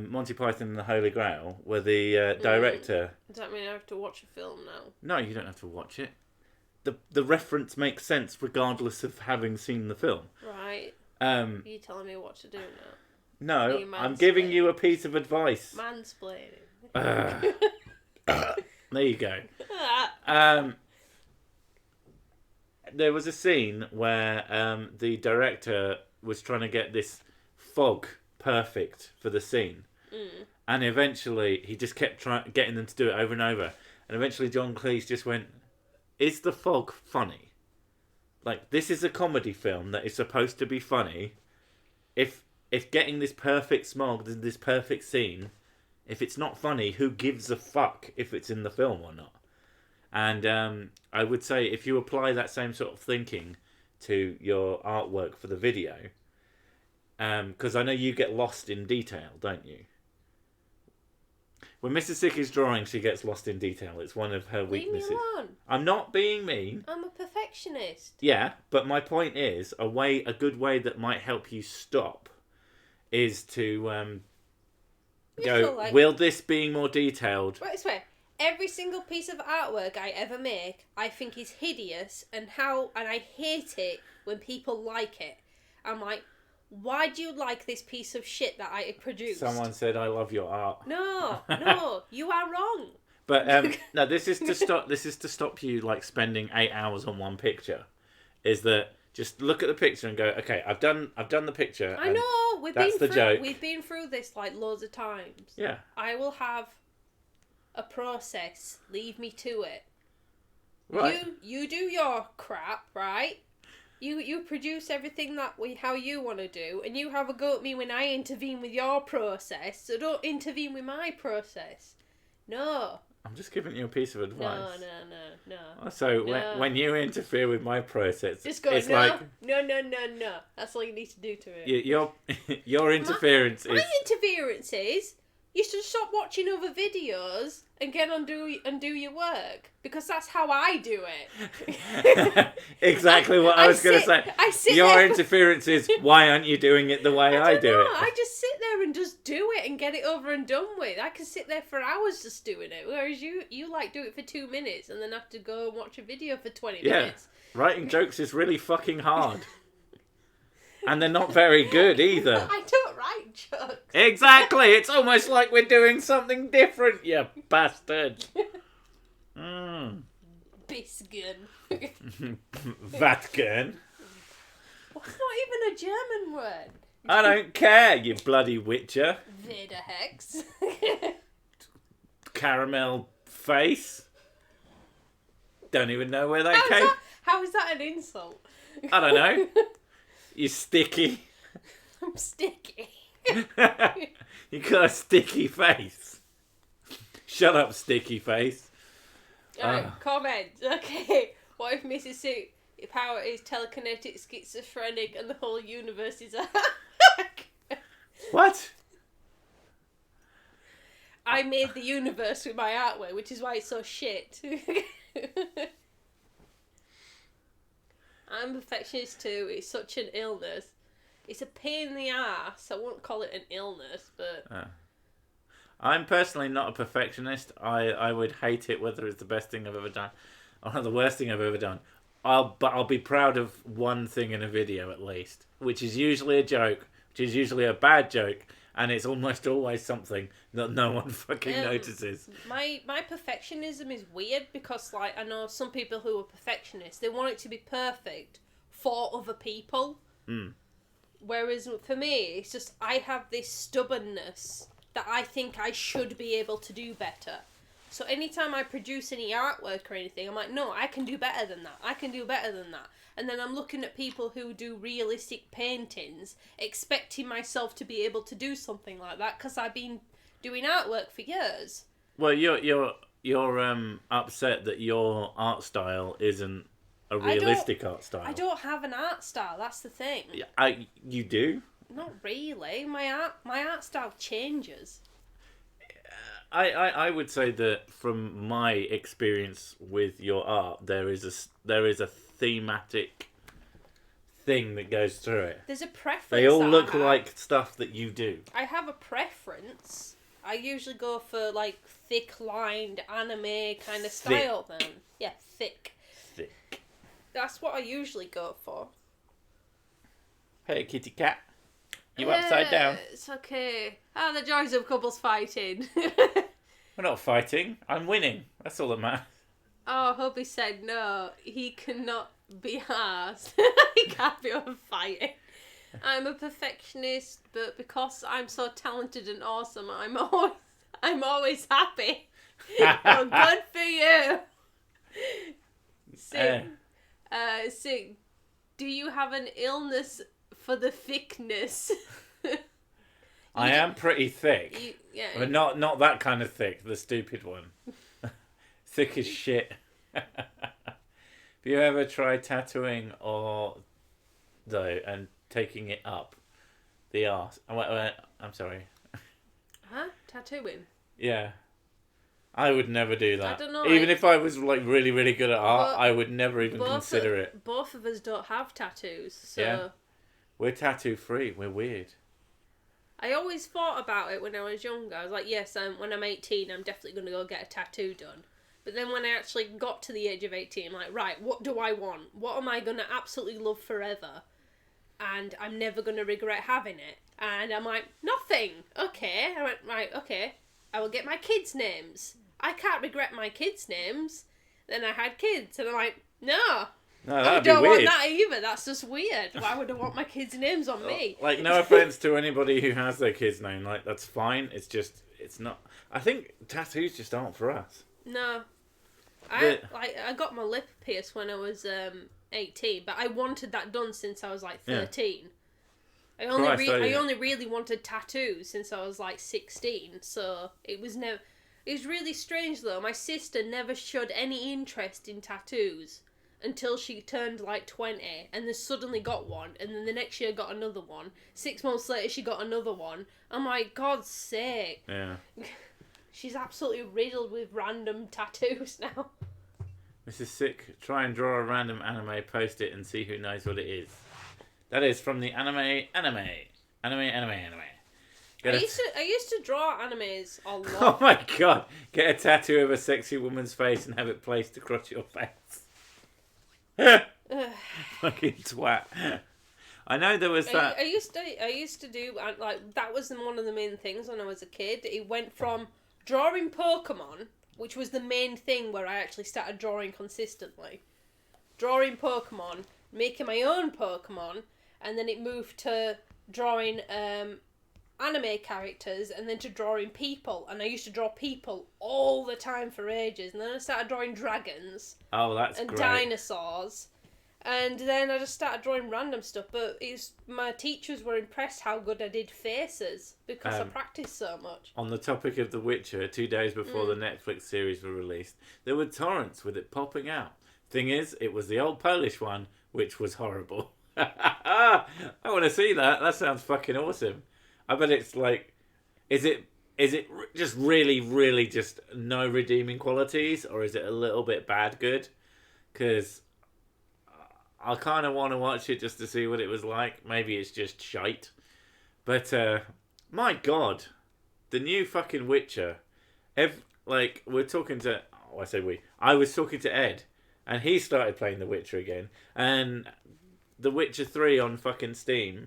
Monty Python and the Holy Grail where the director... Does that mean I have to watch a film now? No, you don't have to watch it. The reference makes sense regardless of having seen the film. Right. Are you telling me what to do now? No, You I'm giving mansplaining. you a piece of advice. Mansplaining. There you go. There was a scene where the director was trying to get this fog perfect for the scene. And eventually he just kept getting them to do it over and over. And eventually John Cleese just went, is the fog funny? Like, this is a comedy film that is supposed to be funny. If getting this perfect smog, this perfect scene, if it's not funny, who gives a fuck if it's in the film or not? And I would say if you apply that same sort of thinking to your artwork for the video, because I know you get lost in detail, don't you? When Mrs. Sick is drawing, she gets lost in detail. It's one of her weaknesses. Leave me alone. I'm not being mean. I'm a perfectionist. Yeah, but my point is, a good way that might help you stop is to go, like- will this being more detailed? Right, this way. Every single piece of artwork I ever make, I think is hideous, and I hate it when people like it. I'm like, why do you like this piece of shit that I produced? Someone said, I love your art. No, you are wrong. But no, this is to stop. This is to stop you like spending 8 hours on one picture. Is that just look at the picture and go, okay, I've done the picture. I know that's the joke. We've been through this like loads of times. Yeah. I will have a process. Leave me to it. Right. You do your crap, right? You produce everything how you want to do, and you have a go at me when I intervene with your process. So don't intervene with my process. No. I'm just giving you a piece of advice. No. So No. when you interfere with my process, Just go, it's no, like no. That's all you need to do to it. your interference My is. interference is you should stop watching other videos and get on do your work, because that's how I do it. Exactly what I was going to say. I sit Your there interference is, why aren't you doing it the way I don't do know, it? I just sit there and just do it and get it over and done with. I can sit there for hours just doing it, whereas you like do it for 2 minutes and then have to go and watch a video for 20 minutes. Writing jokes is really fucking hard. And they're not very good either. I don't write jokes. Exactly. It's almost like we're doing something different, you bastard. Bisgen. Vatgen. What's not even a German word? I don't care, you bloody witcher. Widerhex. Caramel face. Don't even know where that came. How is that an insult? I don't know. You sticky. I'm sticky. You got a sticky face. Shut up, sticky face. Alright, comment. Okay. What if Mrs. Suit, your power is telekinetic, schizophrenic, and the whole universe is a hack? What? I made the universe with my artwork, which is why it's so shit. I'm a perfectionist too. It's such an illness. It's a pain in the ass. I won't call it an illness, but... I'm personally not a perfectionist. I would hate it whether it's the best thing I've ever done or the worst thing I've ever done. But I'll be proud of one thing in a video at least, which is usually a joke, which is usually a bad joke, and it's almost always something that no one fucking notices. My perfectionism is weird because, like, I know some people who are perfectionists, they want it to be perfect for other people. Whereas for me, it's just I have this stubbornness that I think I should be able to do better. So anytime I produce any artwork or anything, I'm like, no, I can do better than that. I can do better than that. And then I'm looking at people who do realistic paintings, expecting myself to be able to do something like that because I've been doing artwork for years. Well, you're upset that your art style isn't a realistic art style. I don't have an art style. That's the thing. You do? Not really. My art style changes. I would say that from my experience with your art, there is a thematic thing that goes through it. There's a preference. They all look like stuff that you do. I have a preference. I usually go for like thick lined anime kind of style then. Yeah, thick. Thick. That's what I usually go for. Hey, kitty cat. You upside down. It's okay. The joys of couples fighting. We're not fighting. I'm winning. That's all that matters. Oh, Hubby said no. He cannot be arsed. He can't be over fighting. I'm a perfectionist, but because I'm so talented and awesome, I'm always happy. Well, good for you. Sing. Do you have an illness for the thickness? I am pretty thick. But not that kind of thick, the stupid one. Thick as shit. Have you ever tried tattooing and taking it up the arse? I'm sorry. Huh? Tattooing? Yeah. I would never do that. I don't know. Even if I was like really, really good at art, I would never even consider it. Both of us don't have tattoos, so... Yeah. We're tattoo free. We're weird. I always thought about it when I was younger. I was like, yes, when I'm 18, I'm definitely going to go get a tattoo done. But then when I actually got to the age of 18, I'm like, right, what do I want? What am I going to absolutely love forever? And I'm never going to regret having it. And I'm like, nothing. Okay. I went, right, okay. I will get my kids' names. I can't regret my kids' names. Then I had kids. And I'm like, no. No, I that'd don't be weird. want that either. That's just weird. Why would I want my kids' names on me? Like, no offense to anybody who has their kid's name. Like, that's fine. It's just, it's not. I think tattoos just aren't for us. No. I got my lip pierced when I was 18, but I wanted that done since I was like 13. Yeah. I only really wanted tattoos since I was like 16, so it was never. It was really strange though. My sister never showed any interest in tattoos until she turned like 20, and then suddenly got one, and then the next year got another one. 6 months later, she got another one. I'm like, God's sake. Yeah. She's absolutely riddled with random tattoos now. This is sick. Try and draw a random anime, post it, and see who knows what it is. That is from the anime. I used to draw animes a lot. Oh my god. Get a tattoo of a sexy woman's face and have it placed across your face. Fucking twat. I know there was that. I used to do like that was one of the main things when I was a kid. It went from drawing Pokemon which was the main thing where I actually started drawing consistently. Drawing Pokemon, making my own Pokemon, and then it moved to drawing anime characters, and then to drawing people. And I used to draw people all the time for ages, and then I started drawing dragons. Oh, that's and great. Dinosaurs. And then I just started drawing random stuff, but my teachers were impressed how good I did faces because I practiced so much. On the topic of The Witcher, 2 days before the Netflix series were released, there were torrents with it popping out. Thing is, it was the old Polish one, which was horrible. I want to see that. That sounds fucking awesome. I bet it's like, is it just really, really just no redeeming qualities, or is it a little bit bad good? Because I kind of want to watch it just to see what it was like. Maybe it's just shite. But, my God, the new fucking Witcher. We're talking to... Oh, I say we. I was talking to Ed, and he started playing The Witcher again. And The Witcher 3 on fucking Steam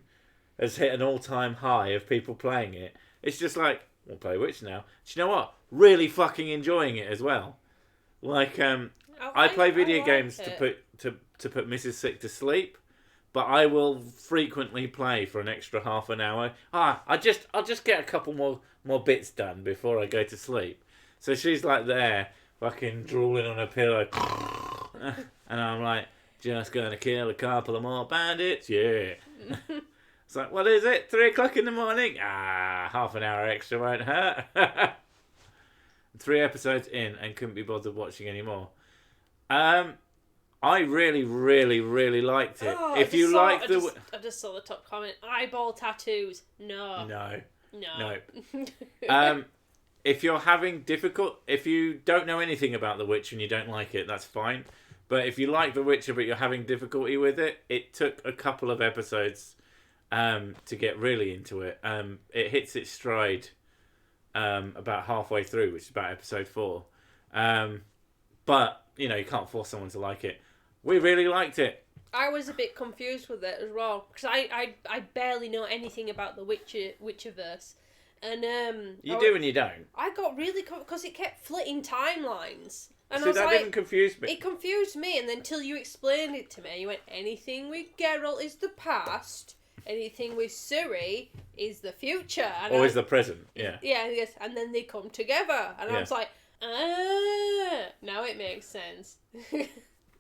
has hit an all-time high of people playing it. It's just like, we'll play Witcher now. Do you know what? Really fucking enjoying it as well. Like, I play video games to put Mrs. Sick to sleep, but I will frequently play for an extra half an hour. I'll just get a couple more bits done before I go to sleep. So she's like there, fucking drooling on a pillow, and I'm like, just gonna kill a couple of more bandits, yeah. It's like, what is it? 3 o'clock in the morning? Half an hour extra won't hurt. 3 episodes in and couldn't be bothered watching anymore. I really, really, really liked it. Oh, If you like I just saw the top comment. Eyeball tattoos. No. If you're having if you don't know anything about The Witcher and you don't like it, that's fine. But if you like The Witcher but you're having difficulty with it, it took a couple of episodes to get really into it. It hits its stride about halfway through, which is about episode 4. But, you know, you can't force someone to like it. We really liked it. I was a bit confused with it as well, because I barely know anything about the Witcherverse. And you do and you don't. I got really because it kept flitting timelines. And See, I was that like, didn't confuse me. It confused me, and then until you explained it to me, you went, anything with Geralt is the past, anything with Ciri is the future. And or is the present, yeah. Yeah, yes, and then they come together. And I was like, now it makes sense.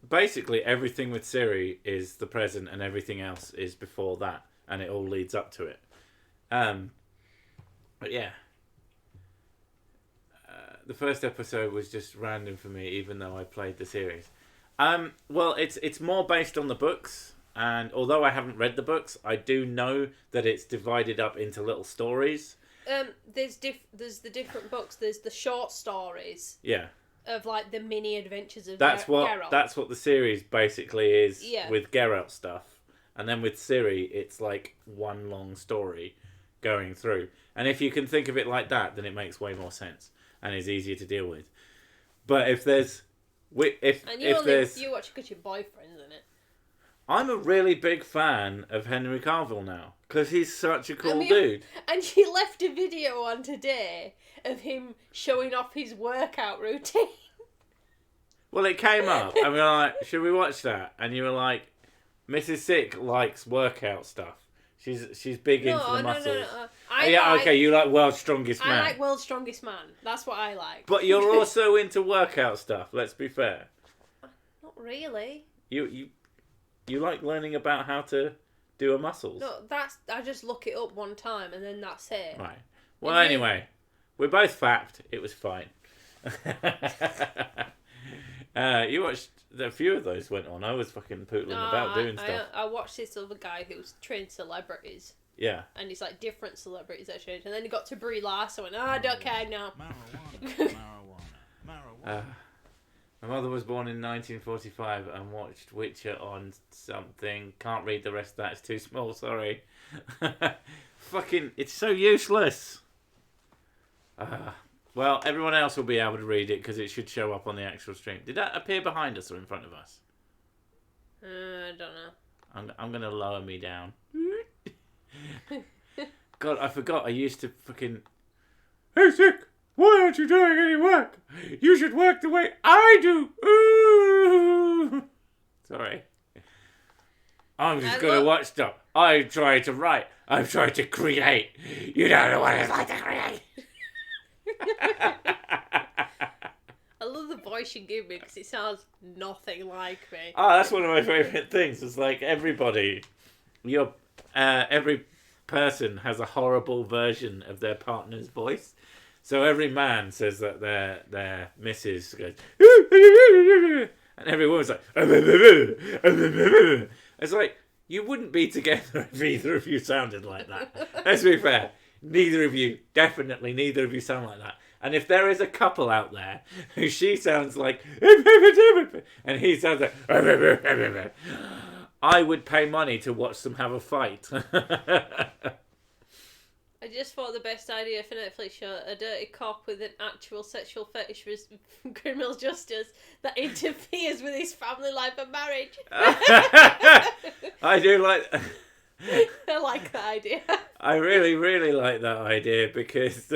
Basically, everything with Ciri is the present and everything else is before that. And it all leads up to it. But yeah. The first episode was just random for me, even though I played the series. Well, it's more based on the books. And although I haven't read the books, I do know that it's divided up into little stories. There's the different books. There's the short stories. Yeah. Of like the mini adventures of Geralt. That's what the series basically is with Geralt stuff. And then with Ciri, it's like one long story going through. And if you can think of it like that, then it makes way more sense and is easier to deal with. But if there's you watch because your boyfriend's in it. I'm a really big fan of Henry Cavill now because he's such a cool dude. And she left a video on today of him showing off his workout routine. Well, it came up and we were like, should we watch that? And you were like, Mrs. Sick likes workout stuff. She's big into the muscles. No. Okay, you like World's Strongest Man. I like World's Strongest Man. That's what I like. But you're also into workout stuff, let's be fair. Not really. You like learning about how to do a muscles. No, I just look it up one time and then that's it. Right. Well, anyway, we're both fapped. It was fine. You watched a few of those went on. I was fucking pootling about doing stuff. I watched this other guy who's trained celebrities. Yeah. And he's like different celebrities that trained. And then he got to Brie Larson and I don't care now. Marijuana. My mother was born in 1945 and watched Witcher on something. Can't read the rest of that. It's too small. Sorry. Fucking, it's so useless. Well, everyone else will be able to read it because it should show up on the actual stream. Did that appear behind us or in front of us? I don't know. I'm going to lower me down. God, I forgot. I used to fucking... Hey, Sick! Why aren't you doing any work? You should work the way I do. Ooh. Sorry. I'm just going to watch stuff. I'm trying to write. I'm trying to create. You don't know what it's like to create. I love the voice you give me because it sounds nothing like me. Oh, that's one of my favourite things. It's like every person has a horrible version of their partner's voice. So every man says that their missus goes, and every woman's like, it's like, you wouldn't be together if either of you sounded like that. Let's be fair. Definitely neither of you sound like that. And if there is a couple out there who she sounds like, and he sounds like, I would pay money to watch them have a fight. I just thought the best idea for Netflix show, a dirty cop with an actual sexual fetish with criminal justice that interferes with his family life and marriage. I do like... I like that idea. I really, really like that idea because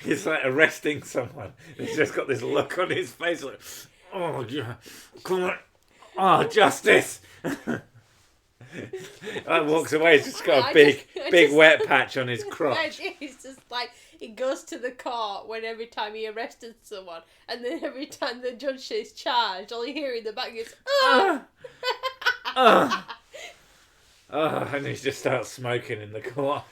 it's like arresting someone. He's just got this look on his face like, oh, yeah, come on. Oh, justice. And walks away. He's just got a big wet patch on his crotch. It's just like he goes to the court when every time he arrested someone, and then every time the judge says charged, all you hear in the back is and he just starts smoking in the court.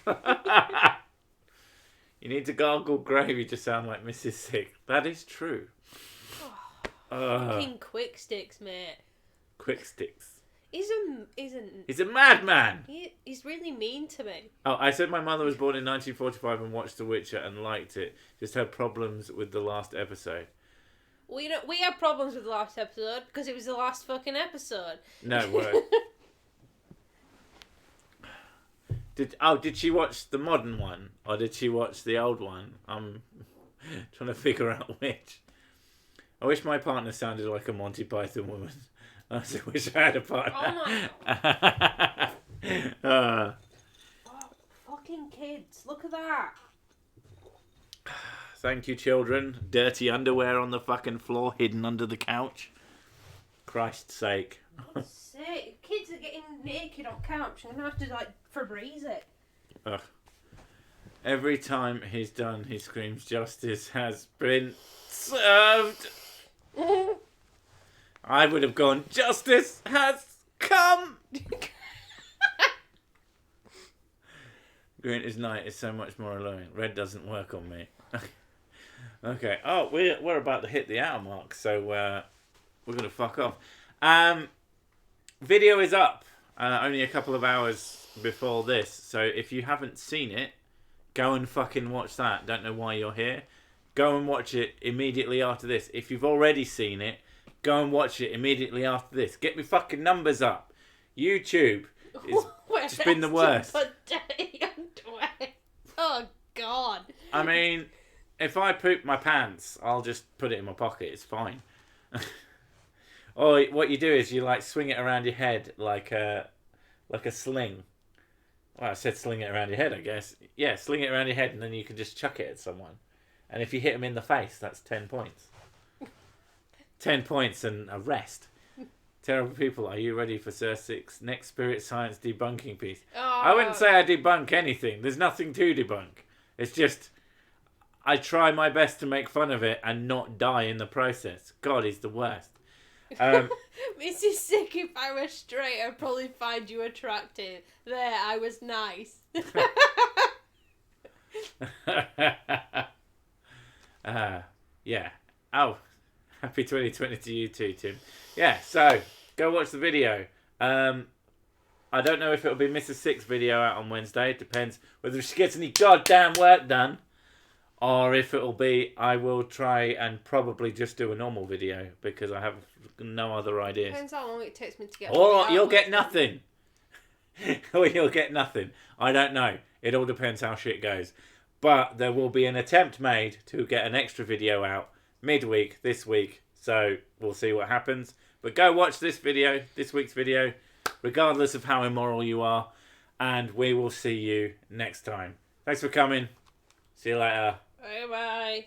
You need to gargle gravy to sound like Mrs. Sick. That is true. Fucking quick sticks, mate. Quick sticks. He's a madman. He's really mean to me. Oh, I said my mother was born in 1945 and watched The Witcher and liked it. Just had problems with the last episode. We had problems with the last episode because it was the last fucking episode. No word. Did she watch the modern one or did she watch the old one? I'm trying to figure out which. I wish my partner sounded like a Monty Python woman. I wish I had a partner. Oh, fucking kids! Look at that. Thank you, children. Dirty underwear on the fucking floor, hidden under the couch. Christ's sake. Sick. Kids are getting naked on couch. I'm gonna have to Febreze it. Ugh. Every time he's done, he screams, "Justice has been served." I would have gone, "Justice has come." Green is night is so much more alluring. Red doesn't work on me. Okay. Oh, we're about to hit the hour mark, so we're gonna fuck off. Video is up. Only a couple of hours before this, so if you haven't seen it, go and fucking watch that. Don't know why you're here. Go and watch it immediately after this. If you've already seen it, go and watch it immediately after this. Get me fucking numbers up. YouTube has just been the worst. Oh, God. I mean, if I poop my pants, I'll just put it in my pocket. It's fine. Or what you do is you swing it around your head like a sling. Well, I said sling it around your head, I guess. Yeah, sling it around your head and then you can just chuck it at someone. And if you hit them in the face, that's 10 points. 10 points and a rest. Terrible people, are you ready for Sir Six's next spirit science debunking piece? I wouldn't say I debunk anything. There's nothing to debunk. It's just I try my best to make fun of it and not die in the process. God, he's the worst. Mrs. Sick, if I were straight, I'd probably find you attractive. There, I was nice. Yeah. Oh, happy 2020 to you too, Tim. Yeah, so go watch the video. I don't know if it'll be Mrs. Six's video out on Wednesday. It depends whether she gets any goddamn work done. Or if it'll be, I will try and probably just do a normal video because I have no other ideas. Depends how long it takes me to get. Or you'll get nothing. Or you'll get nothing. I don't know. It all depends how shit goes. But there will be an attempt made to get an extra video out midweek this week. So we'll see what happens. But go watch this video, this week's video, regardless of how immoral you are. And we will see you next time. Thanks for coming. See you later. Bye bye.